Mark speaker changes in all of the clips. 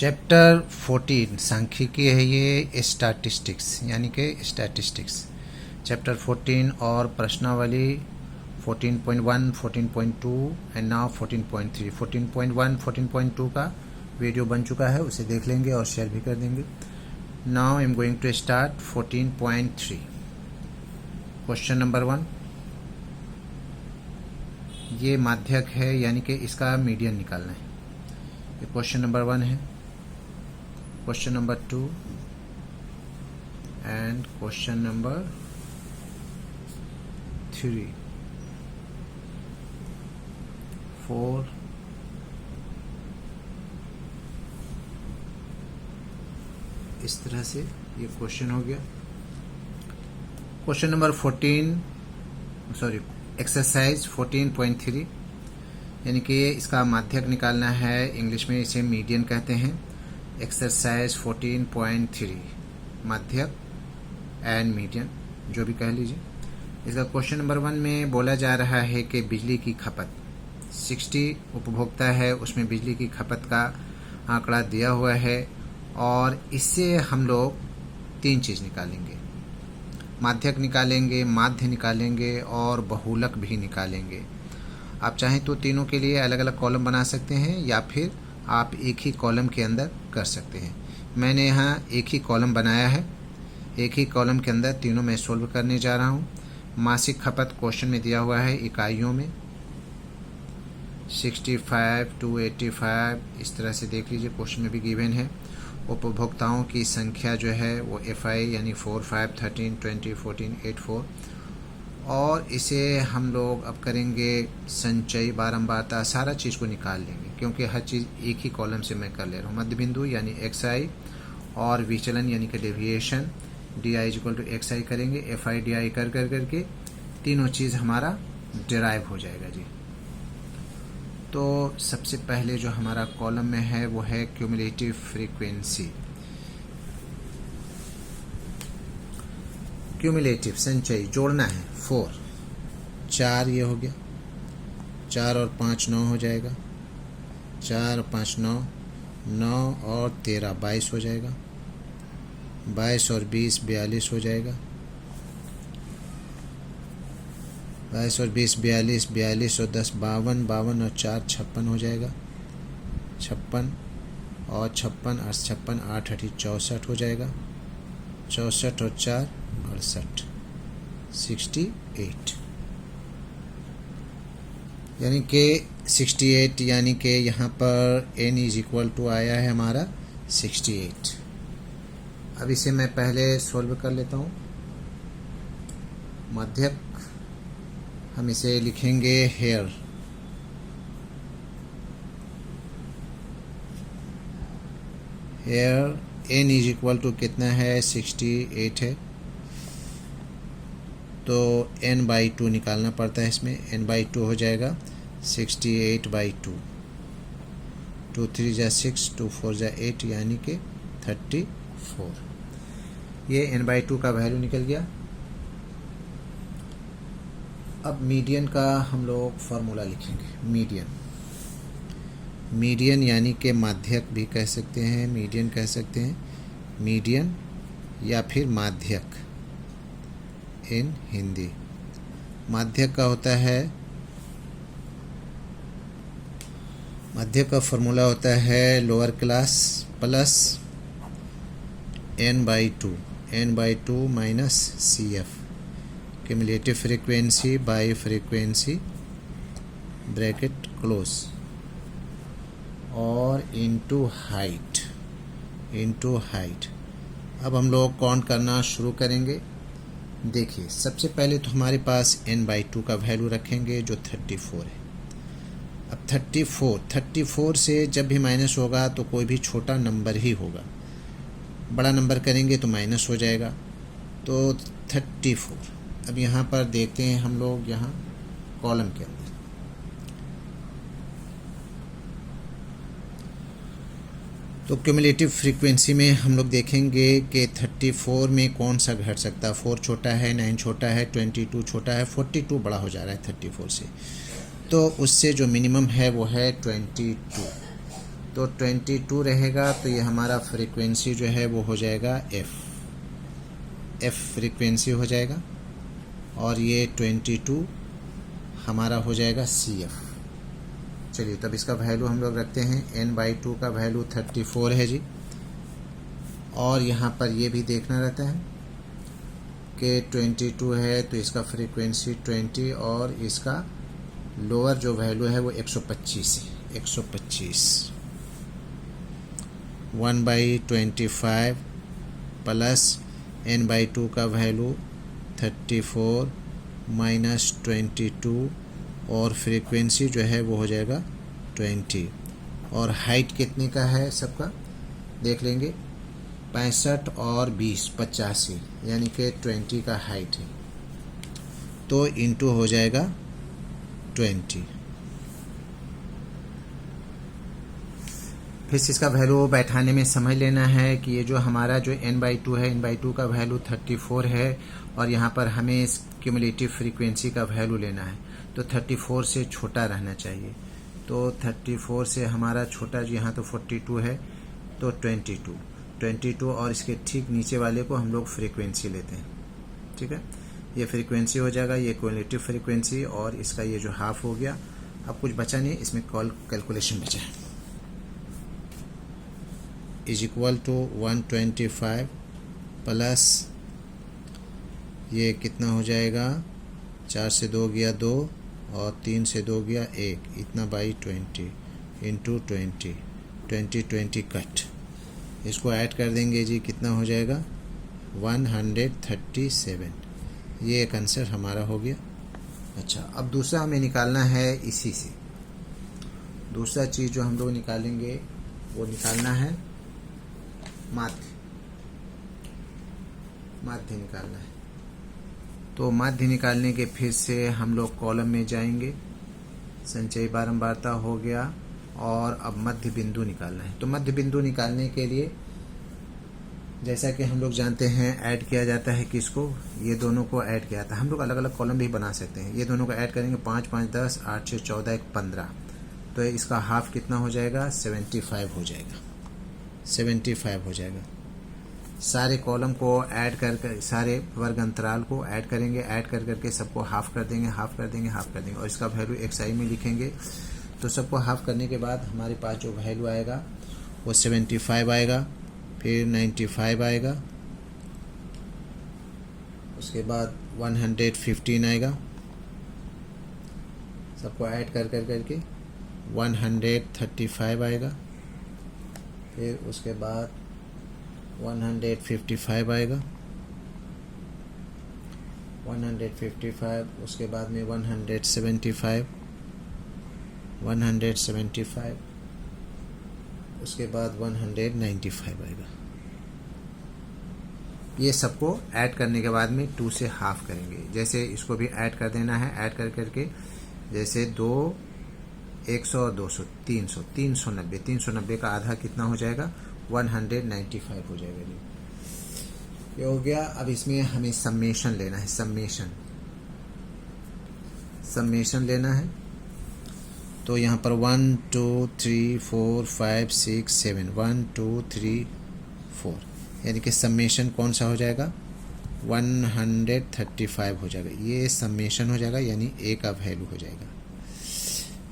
Speaker 1: Chapter 14 सांख्यिकी है ये, स्टैटिस्टिक्स यानी कि स्टैटिस्टिक्स चैप्टर 14 और प्रश्नावली 14.1, 14.2 एंड नाउ 14.3। 14.1, 14.2 का वीडियो बन चुका है, उसे देख लेंगे और शेयर भी कर देंगे। Now I am going to start 14.3। Question number 1, ये माध्यक है यानी कि इसका मीडियन निकालना है। ये क्वेश्चन नंबर 1 है। Question number 2 and question number 3, 4, इस तरह से ये क्वेश्चन हो गया। क्वेश्चन नंबर 14 एक्सरसाइज 14.3 यानी कि इसका माध्यक निकालना है, इंग्लिश में इसे मीडियन कहते हैं। एक्सरसाइज 14.3 माध्यक एंड मीडियन जो भी कह लीजिए। इसका क्वेश्चन नंबर 1 में बोला जा रहा है कि बिजली की खपत 60 उपभोक्ता है, उसमें बिजली की खपत का आंकड़ा दिया हुआ है और इससे हम लोग 3 चीज़ निकालेंगे, माध्यक निकालेंगे, माध्य निकालेंगे और बहुलक भी निकालेंगे। आप चाहें तो तीनों के लिए अलग अलग कॉलम बना सकते हैं या फिर आप एक ही कॉलम के अंदर कर सकते हैं। मैंने यहाँ एक ही कॉलम बनाया है, एक ही कॉलम के अंदर तीनों मैं सोल्व करने जा रहा हूँ। मासिक खपत क्वेश्चन में दिया हुआ है इकाइयों में 65 to 85, इस तरह से देख लीजिए, क्वेश्चन में भी गिवन है। उपभोक्ताओं की संख्या जो है वो FI यानी 4, 5, 13, 20, 14, 8, 4 और इसे हम लोग अब करेंगे संचयी, बारंबारता, सारा चीज़ को निकाल लेंगे क्योंकि हर चीज़ एक ही कॉलम से मैं कर ले रहा हूँ। मध्य बिंदु यानी XI और विचलन यानी कि डेविएशन DI = XI करेंगे, FI DI कर करके तीनों चीज़ हमारा डिराइव हो जाएगा जी। तो सबसे पहले जो हमारा कॉलम में है वो है क्यूमुलेटिव फ्रीक्वेंसी। क्यूमुलेटिव संचयी जोड़ना है 4 ये हो गया, 4 और 5 9 हो जाएगा, 4 और 5 9, 9 और 13 22 हो जाएगा, 22 और 20 42 हो जाएगा, 22 और 20 42, 42 और 10 52, 52 और 4 56 हो जाएगा, 56 और 56 और 56 8 8 64 हो जाएगा, 64 और 4 68 68 यानी कि 68 यानी कि यहाँ पर n = आया है हमारा 68। अब इसे मैं पहले सोल्व कर लेता हूँ। माध्यक हम इसे लिखेंगे हेयर, n = कितना है 68 है, तो n/2 निकालना पड़ता है इसमें, n/2 हो जाएगा 68/2, 2 3 = 6, 2 4 = 8 यानी कि 34। ये n/2 का वैल्यू निकल गया। अब मीडियन का हम लोग फार्मूला लिखेंगे। मीडियन यानी कि माध्यक भी कह सकते हैं, मीडियन कह सकते हैं, मीडियन या फिर माध्यक इन हिंदी। माध्यक का होता है, माध्यक का फार्मूला होता है lower class plus n/2 minus CF, cumulative frequency by frequency bracket close और इनटू हाइट। अब हम लोग काउंट करना शुरू करेंगे। देखिए, सबसे पहले तो हमारे पास n/2 का वैल्यू रखेंगे जो 34 है। अब 34 से जब भी माइनस होगा तो कोई भी छोटा नंबर ही होगा, बड़ा नंबर करेंगे तो माइनस हो जाएगा, तो 34। अब यहाँ पर देखते हैं हम लोग यहाँ कॉलम के अंदर, तो क्यूमुलेटिव फ्रीक्वेंसी में हम लोग देखेंगे कि 34 में कौन सा घट सकता है। 4 छोटा है, 9 छोटा है, 22 छोटा है, 42 बड़ा हो जा रहा है 34 से, तो उससे जो मिनिमम है वो है 22। तो 22 रहेगा, तो ये हमारा फ्रीक्वेंसी जो है वो हो जाएगा एफ फ्रीक्वेंसी हो जाएगा, और ये 22 हमारा हो जाएगा CF। चलिए, तब इसका वैल्यू हम लोग रखते हैं, n/2 का वैल्यू 34 है जी। और यहाँ पर ये भी देखना रहता है कि 22 है तो इसका फ्रीक्वेंसी 20, और इसका लोअर जो वैल्यू है वो 125 है, 125। 1/25 प्लस n/2 का वैल्यू 34 माइनस 22, और फ्रीक्वेंसी जो है वो हो जाएगा 20। और हाइट कितने का है सबका देख लेंगे, 65 और 20 85, यानी कि 20 का हाइट है, तो इंटू हो जाएगा 20। फिर इसका वैल्यू बैठाने में समझ लेना है कि ये जो हमारा जो n/2 है, n/2 का वैल्यू 34 है, और यहाँ पर हमें इस क्यूमुलेटिव फ्रीक्वेंसी का वैल्यू लेना है, तो 34 से छोटा रहना चाहिए। तो 34 से हमारा छोटा जो यहाँ तो 42 है, तो 22, और इसके ठीक नीचे वाले को हम लोग फ्रीक्वेंसी लेते हैं। ठीक है, ये फ्रीक्वेंसी हो जाएगा, ये क्यूमुलेटिव फ्रीक्वेंसी, और इसका ये जो हाफ हो गया। अब कुछ बचा नहीं, इसमें कैलकुलेशन बचा है, इज इक्वल टू 125 प्लस ये कितना हो जाएगा, 4 से 2 गया 2, और 3 से 2 गया 1, इतना बाई 20 इंटू 20 कट। इसको ऐड कर देंगे जी, कितना हो जाएगा 137। ये एक आंसर हमारा हो गया। अच्छा, अब दूसरा हमें निकालना है इसी से। दूसरा चीज़ जो हम लोग निकालेंगे वो निकालना है माध्य निकालना है। तो माध्य निकालने के फिर से हम लोग कॉलम में जाएंगे, संचयी बारंबारता हो गया, और अब मध्य बिंदु निकालना है। तो मध्य बिंदु निकालने के लिए जैसा कि हम लोग जानते हैं ऐड किया जाता है किसको, ये दोनों को ऐड किया जाता है। हम लोग अलग अलग कॉलम भी बना सकते हैं। ये दोनों को ऐड करेंगे, 5 5 10, 8 6 14 1 15, तो इसका हाफ कितना हो जाएगा 75 हो जाएगा, 75 हो जाएगा। सारे कॉलम को ऐड कर सारे वर्ग अंतराल को ऐड करेंगे, ऐड कर करके सबको हाफ कर देंगे, हाफ कर देंगे, हाफ कर देंगे, और इसका वैल्यू XI में लिखेंगे। तो सबको हाफ करने के बाद हमारे पास जो वैल्यू आएगा वो 75 आएगा, फिर 95 आएगा, उसके बाद 115 आएगा, सबको ऐड कर करके 135 आएगा, फिर उसके बाद 155 आएगा, 155, उसके बाद में 175, उसके बाद 195 आएगा। ये सबको ऐड करने के बाद में 2 से हाफ करेंगे। जैसे इसको भी ऐड कर देना है, ऐड कर करके जैसे 2 100 और 200 300 390, 390 का आधा कितना हो जाएगा 195 हो जाएगा जी। ये हो गया। अब इसमें हमें समेशन लेना है, समेशन लेना है। तो यहाँ पर 1 2 3 4 5 6 7 1 2 3 4, यानी कि समेशन कौन सा हो जाएगा 135 हो जाएगा। ये समेशन हो जाएगा, यानी ए का वैल्यू हो जाएगा।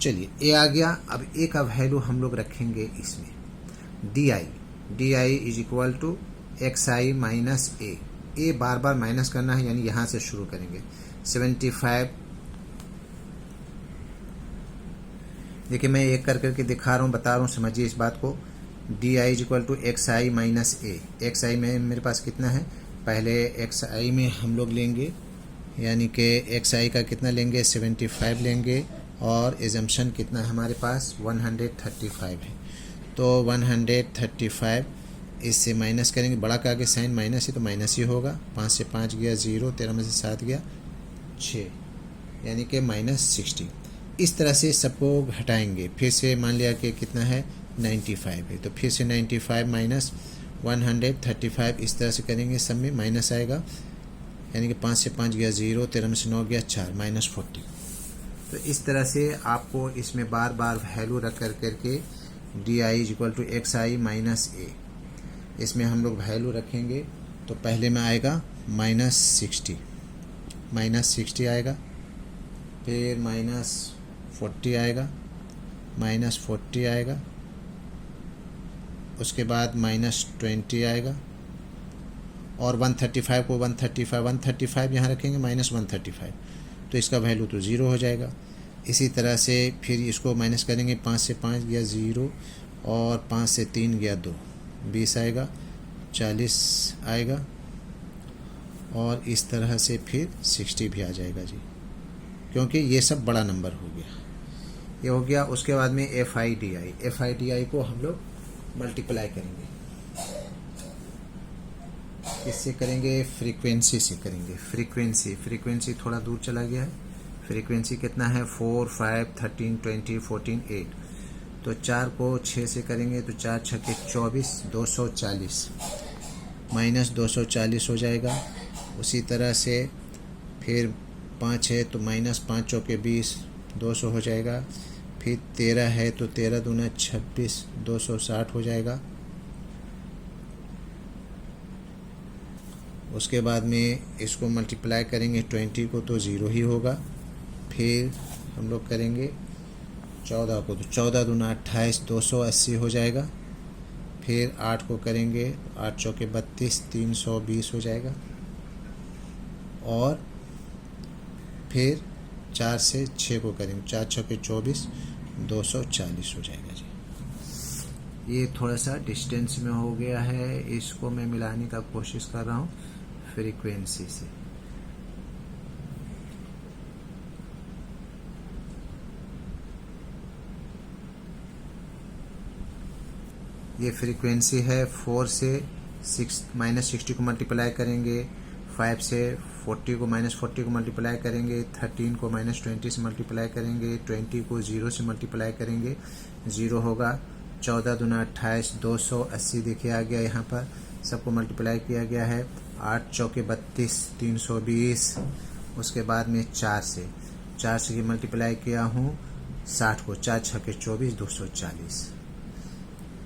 Speaker 1: चलिए, ए आ गया। अब ए का वैल्यू हम लोग रखेंगे इसमें, D is equal to XI minus A bar bar minus करना है, यानी यहाँ से शुरू करेंगे। 75, देखिए मैं एक कर करके दिखा रहा हूँ, बता रहा हूँ, समझिए इस बात को। D I is equal to XI minus A. XI में मेरे पास कितना है, पहले XI में हम लोग लेंगे, यानी कि XI का कितना लेंगे 75 लेंगे, और एजम्पशन कितना है हमारे पास 135 है। तो 135 इससे माइनस करेंगे, बड़ा का आगे साइन माइनस है तो माइनस ही होगा। 5 से 5 गया 0, 13 में से 7 गया 6, यानी कि -60। इस तरह से सबको घटाएंगे। फिर से मान लिया कि कितना है 95 है, तो फिर से 95 माइनस 135 इस तरह से करेंगे, सब में माइनस आएगा, यानी कि 5 से 5 गया 0, 13 में से 9 गया 4, -40। तो इस तरह से आपको इसमें बार बार वैल्यू रख करके D I is equal to X I minus A. इसमें हम लोग वैल्यू रखेंगे तो पहले में आएगा -60 आएगा, फिर -40 आएगा, -40 आएगा, उसके बाद -20 आएगा, और 135 को 135 यहाँ रखेंगे -135, तो इसका वैल्यू तो 0 हो जाएगा। इसी तरह से फिर इसको माइनस करेंगे, 5 से 5 गया 0, और 5 से 3 गया 2, 20 आएगा, 40 आएगा, और इस तरह से फिर 60 भी आ जाएगा जी, क्योंकि ये सब बड़ा नंबर हो गया। ये हो गया। उसके बाद में एफ आई डी आई को हम लोग मल्टीप्लाई करेंगे। किससे करेंगे? फ्रीक्वेंसी से करेंगे। फ्रीक्वेंसी थोड़ा दूर चला गया है। फ्रीक्वेंसी कितना है? 4, 5, 13, 20, 14, 8। तो 4 को 6 से करेंगे तो 4 छक्के 24, 240 -240 हो जाएगा। उसी तरह से फिर 5 है तो -5 चौके 20, 200 हो जाएगा। फिर 13 है तो 13 दूना 26, 260 हो जाएगा। उसके बाद में इसको मल्टीप्लाई करेंगे 20 को तो 0 ही होगा। फिर हम लोग करेंगे 14 को तो 14 दूना 28, 280 हो जाएगा। फिर 8 को करेंगे, 8 चौके 32, 320 हो जाएगा। और फिर 4 से 6 को करेंगे, 4 चौके 24, 240 हो जाएगा जी। ये थोड़ा सा डिस्टेंस में हो गया है, इसको मैं मिलाने का कोशिश कर रहा हूँ फ्रीक्वेंसी से। ये फ्रीक्वेंसी है। 4 से -60 को मल्टीप्लाई करेंगे, 5 से 40 को -40 को मल्टीप्लाई करेंगे, 13 को -20 से मल्टीप्लाई करेंगे, 20 को 0 से मल्टीप्लाई करेंगे, 0 होगा। 14 दूना 28, 280 देखिए आ गया, यहाँ पर सबको मल्टीप्लाई किया गया है। 8 चौके 32, 320। उसके बाद में 4 से मल्टीप्लाई किया हूँ 60 को, 4 छक्के 24, 240।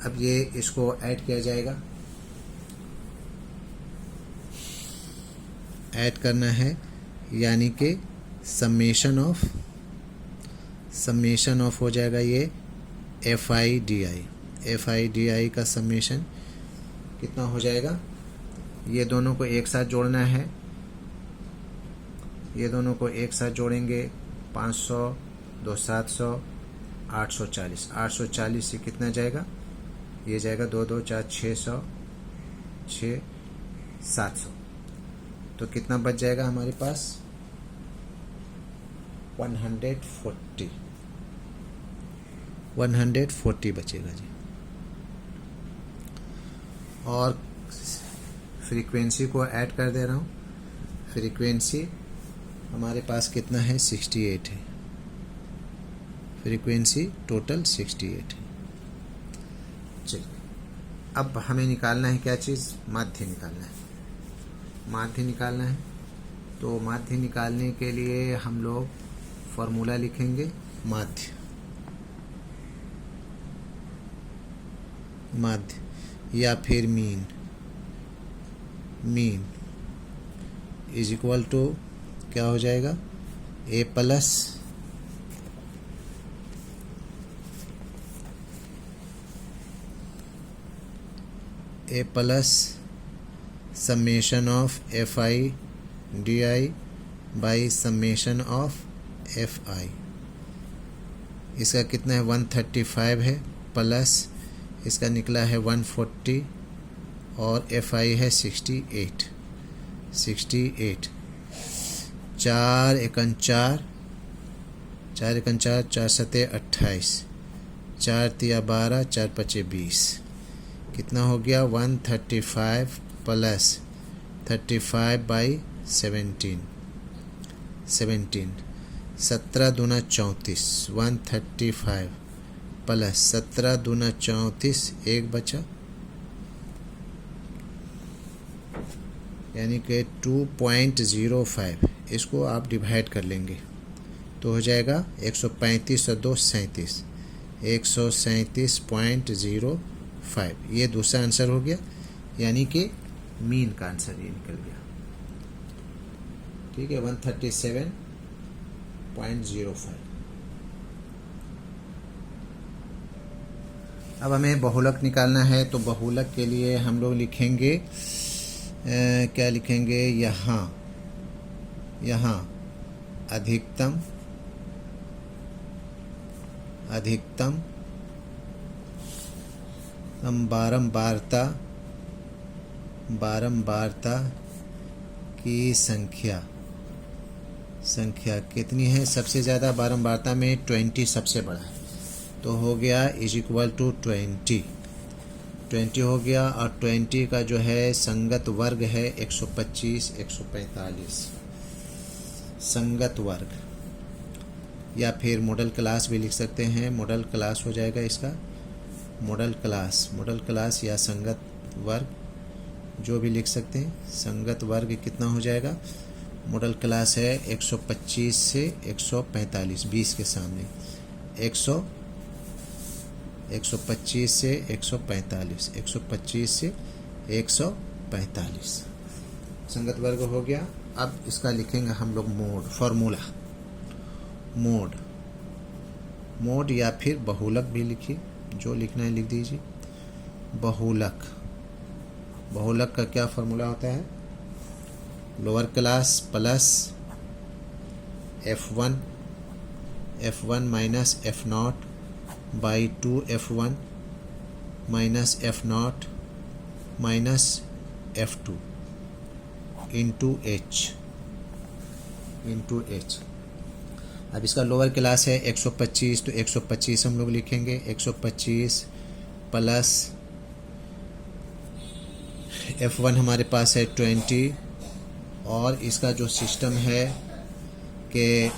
Speaker 1: अब ये इसको ऐड किया जाएगा। ऐड करना है, यानी कि समेशन ऑफ हो जाएगा ये एफ आई डी आई का समेशन कितना हो जाएगा? ये दोनों को एक साथ जोड़ना है। ये दोनों को एक साथ जोड़ेंगे, 500, 2 700, 840। 840 से कितना जाएगा? ये जाएगा 2 2 4 600, 6 700। तो कितना बच जाएगा हमारे पास? 140 बचेगा जी। और फ्रीक्वेंसी को ऐड कर दे रहा हूँ। फ्रीक्वेंसी हमारे पास कितना है? 68 है। फ्रीक्वेंसी टोटल 68 है। चलिए, अब हमें निकालना है क्या चीज़? माध्य निकालना है। तो माध्य निकालने के लिए हम लोग फॉर्मूला लिखेंगे। माध्य या फिर मीन इज इक्वल टू क्या हो जाएगा? A plus summation of F I D I by summation of F I. इसका कितना है? 135 है, प्लस इसका निकला है 140, और एफ आई है 68। 4 एकन 4, 4 सते 28, 4 तिया 12, 4 पचे 20। कितना हो गया? 135 प्लस 35 बाई 17, 17 दूना 34, 135 प्लस 17 दूना 34, एक बचा, यानी कि 2.05। इसको आप डिवाइड कर लेंगे तो हो जाएगा 135 और 2 37, 137.05, ये दूसरा आंसर हो गया, यानी कि मीन का आंसर ये निकल गया। ठीक है, 137.05। अब हमें बहुलक निकालना है, तो बहुलक के लिए हम लोग लिखेंगे क्या लिखेंगे, यहाँ अधिकतम बारंबारता की संख्या कितनी है, सबसे ज़्यादा बारंबारता में 20 सबसे बड़ा है, तो हो गया इज इक्वल टू 20 हो गया। और 20 का जो है संगत वर्ग है 125, 145 संगत वर्ग, या फिर मॉडल क्लास भी लिख सकते हैं, मॉडल क्लास हो जाएगा इसका, मॉडल क्लास या संगत वर्ग जो भी लिख सकते हैं। संगत वर्ग कितना हो जाएगा, मॉडल क्लास है 125 से 145, 20 के सामने 125 से 145, 125 से 145 संगत वर्ग हो गया। अब इसका लिखेंगे हम लोग फॉर्मूला, मोड या फिर बहुलक भी लिखिए, जो लिखना है लिख दीजिए। बहुलक का क्या फॉर्मूला होता है, lower class plus F1 minus F0 by 2F1 minus F0 minus F2 into H। अब इसका लोअर क्लास है 125, तो 125 हम लोग लिखेंगे, 125 प्लस F1 हमारे पास है 20, और इसका जो सिस्टम है कि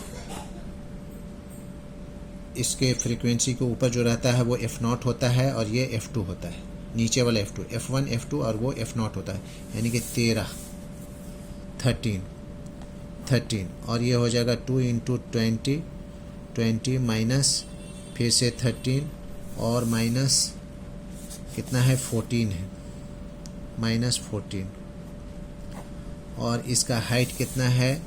Speaker 1: इसके फ्रीक्वेंसी के ऊपर जो रहता है वो F0 होता है और ये F2 होता है, नीचे वाला F2, F1 F2 और वो F0 होता है, यानी कि 13 और ये हो जाएगा 2 इंटू 20 माइनस फिर से 13 और माइनस कितना है 14 है, माइनस 14, और इसका हाइट कितना है,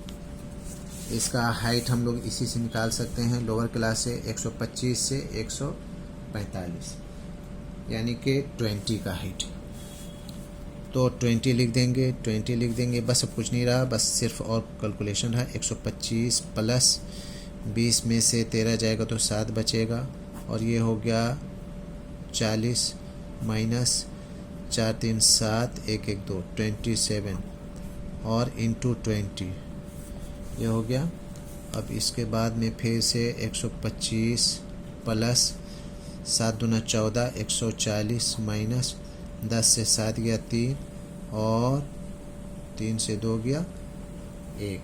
Speaker 1: इसका हाइट हम लोग इसी से निकाल सकते हैं, लोअर क्लास से 125 से 145, यानी कि 20 का हाइट, तो 20 लिख देंगे, बस अब कुछ नहीं रहा, बस सिर्फ और कैलकुलेशन रहा। 125 प्लस 20 में से 13 जाएगा तो 7 बचेगा, और ये हो गया 40 माइनस 4 3 7 1 1 2 27 और इंटू 20 ये हो गया। अब इसके बाद में फिर से 125 प्लस 7 दूना 14, 140 माइनस 10 से 7 गया 3 और 3 से 2 गया 1,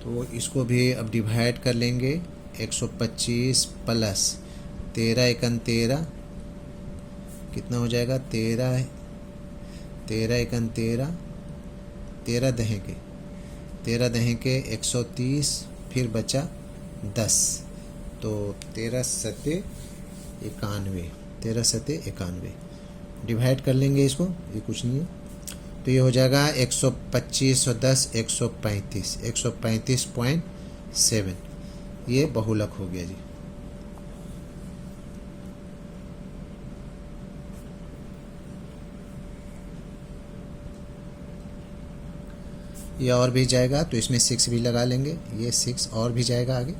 Speaker 1: तो इसको भी अब डिवाइड कर लेंगे। 125 प्लस 13 एकन 13 कितना हो जाएगा, 13 एकन 13 दहें के 130, फिर बचा 10, तो 13 सत्ते 91 डिवाइड कर लेंगे इसको, ये कुछ नहीं है, तो ये हो जाएगा 125 और 10 135.7, ये बहुलक हो गया जी। ये और भी जाएगा तो इसमें 6 भी लगा लेंगे, ये 6 और भी जाएगा आगे,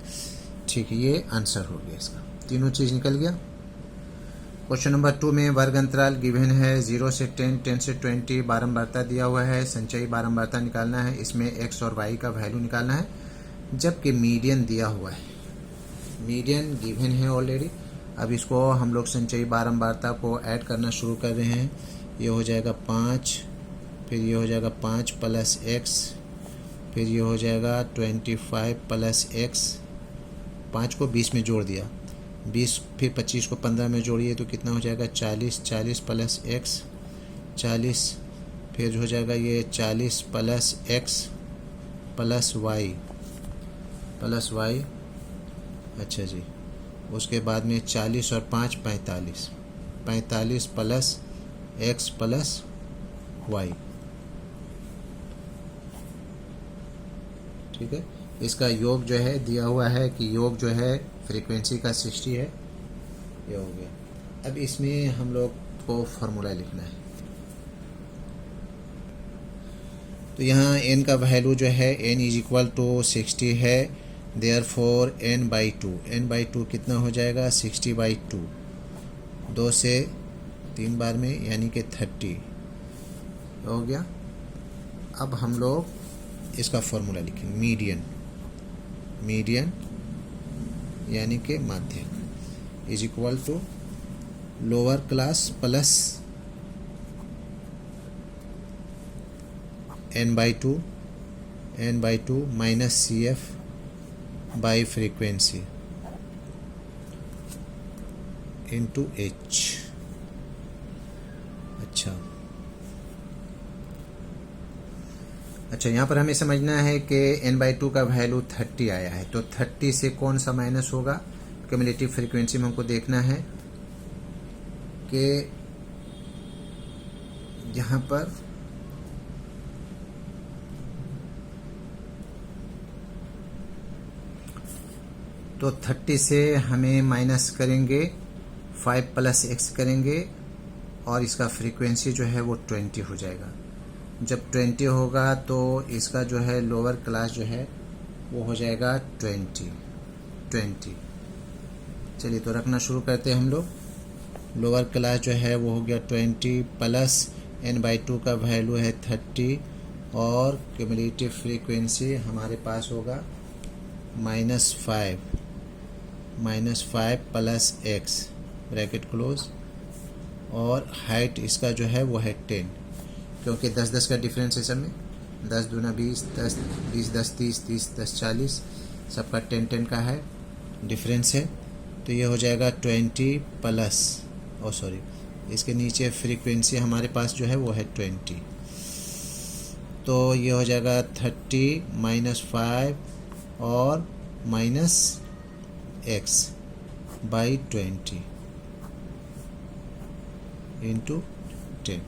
Speaker 1: ठीक है, ये आंसर हो गया इसका, तीनों चीज़ निकल गया। क्वेश्चन नंबर 2 में वर्ग अंतराल गिवन है 0 से 10, 10 से 20, बारंबारता दिया हुआ है, संचयी बारंबारता निकालना है, इसमें x और y का वैल्यू निकालना है, जबकि मीडियन दिया हुआ है, मीडियन गिवन है ऑलरेडी। अब इसको हम लोग संचयी बारंबारता को ऐड करना शुरू कर रहे हैं, ये हो जाएगा 5, फिर ये हो जाएगा 5 प्लस x, फिर ये हो जाएगा 25 प्लस x, 5 को 20 में जोड़ दिया, 20 फिर 25 को 15 में जोड़िए तो कितना हो जाएगा 40 प्लस x 40, फिर हो जाएगा ये 40 प्लस x प्लस y अच्छा जी, उसके बाद में 40 और 5 45, 45 प्लस x प्लस y। ठीक है, इसका योग जो है दिया हुआ है कि योग जो है फ्रीक्वेंसी का 60 है, ये हो गया। अब इसमें हम लोग को फार्मूला लिखना है। तो यहाँ n का वैल्यू जो है n इज इक्वल टू 60 है, देयर फोर n/2 कितना हो जाएगा 60/2, 2 से 3 बार में यानी कि 30 हो गया। अब हम लोग इसका फॉर्मूला लिखेंगे, मीडियन यानी कि माध्यक is equal to lower class plus n/2 minus CF by frequency into H। अच्छा, यहाँ पर हमें समझना है कि n/2 का वैल्यू 30 आया है, तो 30 से कौन सा माइनस होगा। क्यूमुलेटिव फ्रीक्वेंसी में हमको देखना है कि यहाँ पर तो 30 से हमें माइनस करेंगे 5 प्लस x करेंगे और इसका फ्रीक्वेंसी जो है वो 20 हो जाएगा। जब 20 होगा तो इसका जो है लोअर क्लास जो है वो हो जाएगा 20। चलिए तो रखना शुरू करते हैं हम लोग। लोअर क्लास जो है वो हो गया 20 प्लस n/2 का वैल्यू है 30 और क्यूमुलेटिव फ्रीक्वेंसी हमारे पास होगा -5 प्लस x ब्रैकेट क्लोज और हाइट इसका जो है वो है 10, क्योंकि 10-10 का डिफरेंस है सब में, 10 दूना 20, 10 20 10 30 30 10 40, सबका 10 का है डिफरेंस है। तो ये हो जाएगा 20 प्लस इसके नीचे फ्रीक्वेंसी हमारे पास जो है वो है 20, तो ये हो जाएगा 30 -5 और माइनस x बाई 20 इंटू 10,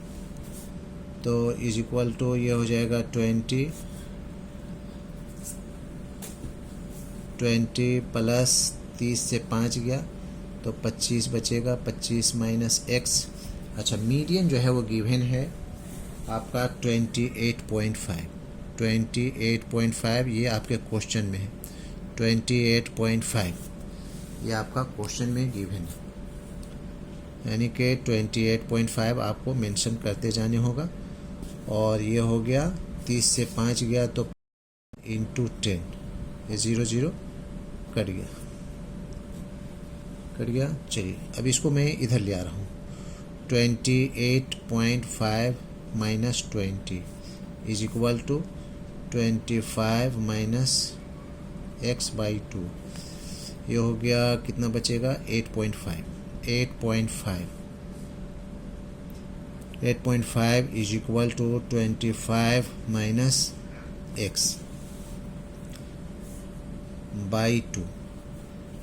Speaker 1: तो इज इक्वल टू ये हो जाएगा 20 प्लस 30 से 5 गया तो 25 बचेगा, 25 माइनस x। अच्छा, मीडियन जो है वो गिवन है आपका 28.5 ये आपके क्वेश्चन में है, 28.5 ये आपका क्वेश्चन में गिवन है, यानी कि 28.5 आपको मेंशन करते जाने होगा। और ये हो गया 30 से 5 गया तो इंटू 10, ये 0 कट गया। चलिए अब इसको मैं इधर ले आ रहा हूँ, 28.5 minus 20 is equal to 25 minus x/2, ये हो गया कितना बचेगा 8.5 is equal to 25 minus x/2,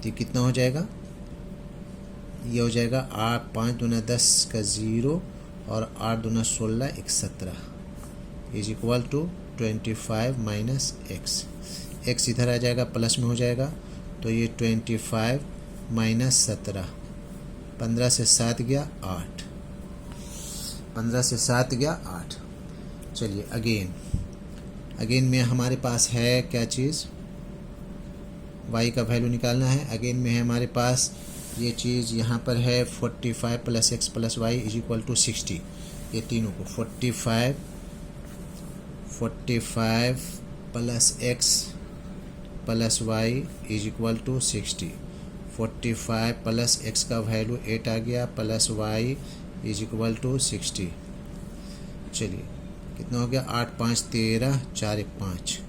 Speaker 1: तो कितना हो जाएगा, ये हो जाएगा 5 दूना 10 का 0 और 8 दूना 16 1 17 is equal to 25 minus x इधर आ जाएगा प्लस में हो जाएगा, तो ये 25 माइनस 17, 15 से 7 गया 8, 15 से 7 गया 8। चलिए अगेन में हमारे पास है क्या चीज़, y का वैल्यू निकालना है। अगेन में है हमारे पास ये चीज़ यहाँ पर है 45 plus x plus y is equal to 60, ये तीनों को 45 plus x plus y is equal to 60, 45 plus x का वैल्यू 8 आ गया plus y is equal to 60। चलिए कितना हो गया 8 5 13 4 1 5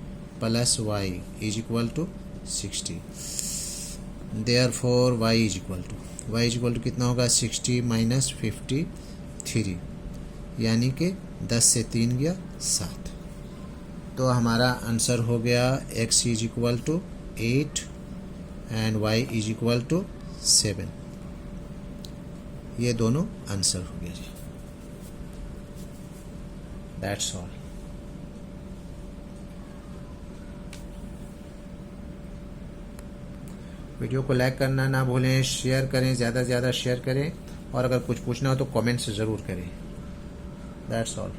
Speaker 1: plus y is equal to 60, therefore y is equal to कितना होगा 60 माइनस 53, यानी कि 10 से 3 गया 7, तो हमारा आंसर हो गया x is equal to 8 and y is equal to 7। ये दोनों आंसर हो गया जी। That's all. वीडियो को लाइक करना ना भूलें, शेयर करें, ज़्यादा से ज़्यादा शेयर करें, और अगर कुछ पूछना हो तो कमेंट से ज़रूर करें। That's all.